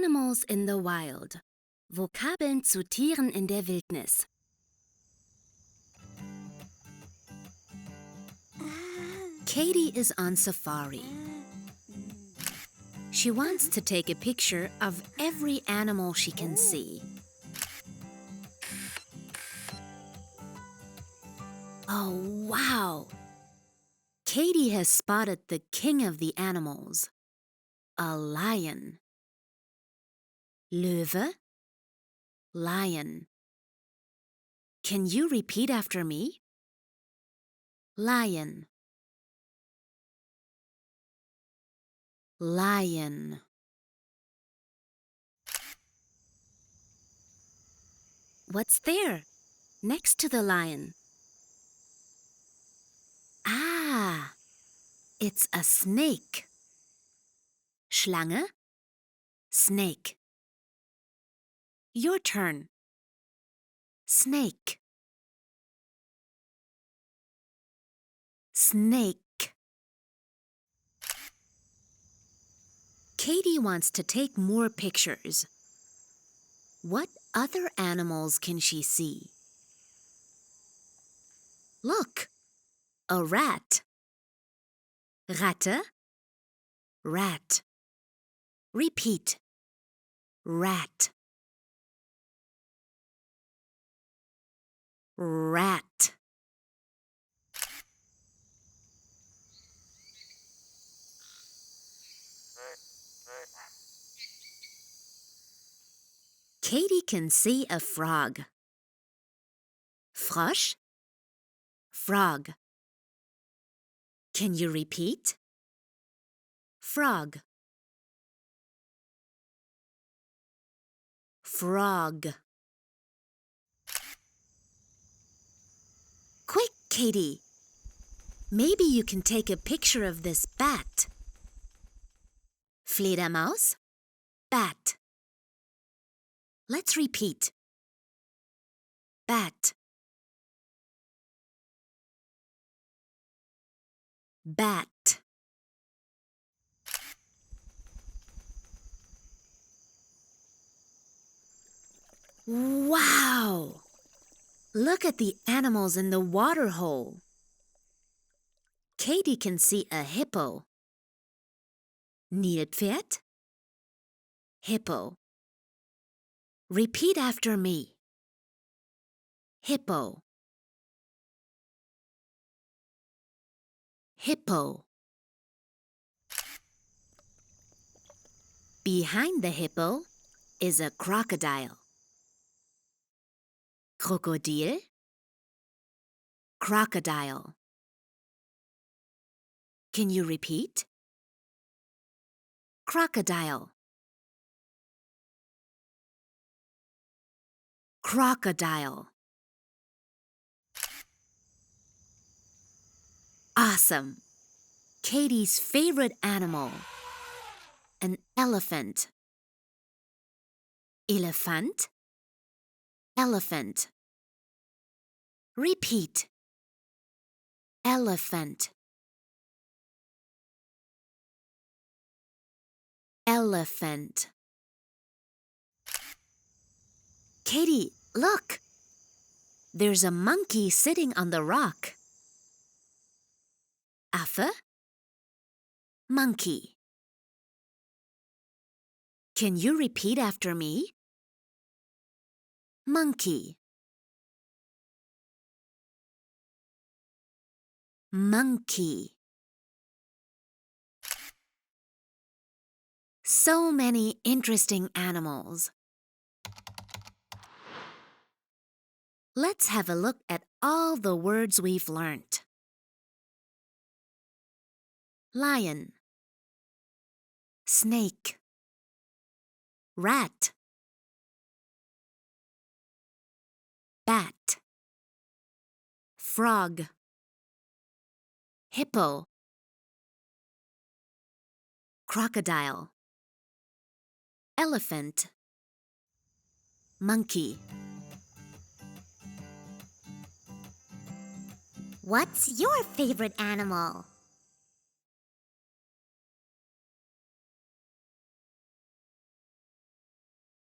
Animals in the wild. Vokabeln zu Tieren in der Wildnis. Katie is on safari. She wants to take a picture of every animal she can see. Oh, wow! Katie has spotted the king of the animals, a lion. Löwe, lion. Can you repeat after me? Lion. Lion. What's there, next to the lion? Ah, it's a snake. Schlange, snake. Your turn. Snake. Snake. Katie wants to take more pictures. What other animals can she see? Look, a rat. Ratte, rat. Repeat. Rat. Rat. Katie can see a frog. Frosch, frog. Can you repeat? Frog. Frog. Quick, Katie. Maybe you can take a picture of this bat. Fledermaus, bat. Let's repeat. Bat. Bat. Wow! Look at the animals in the water hole. Katie can see a hippo. Nilpferd, hippo. Repeat after me. Hippo. Hippo. Behind the hippo is a crocodile. Krokodil, crocodile. Can you repeat? Crocodile. Crocodile. Awesome! Katie's favorite animal, an elephant. Elefant, elephant. Repeat. Elephant. Elephant. Katie, look! There's a monkey sitting on the rock. Affe, monkey. Can you repeat after me? Monkey. Monkey. So many interesting animals. Let's have a look at all the words we've learned. Lion, snake, rat, bat, frog, hippo, crocodile, elephant, monkey. What's your favorite animal?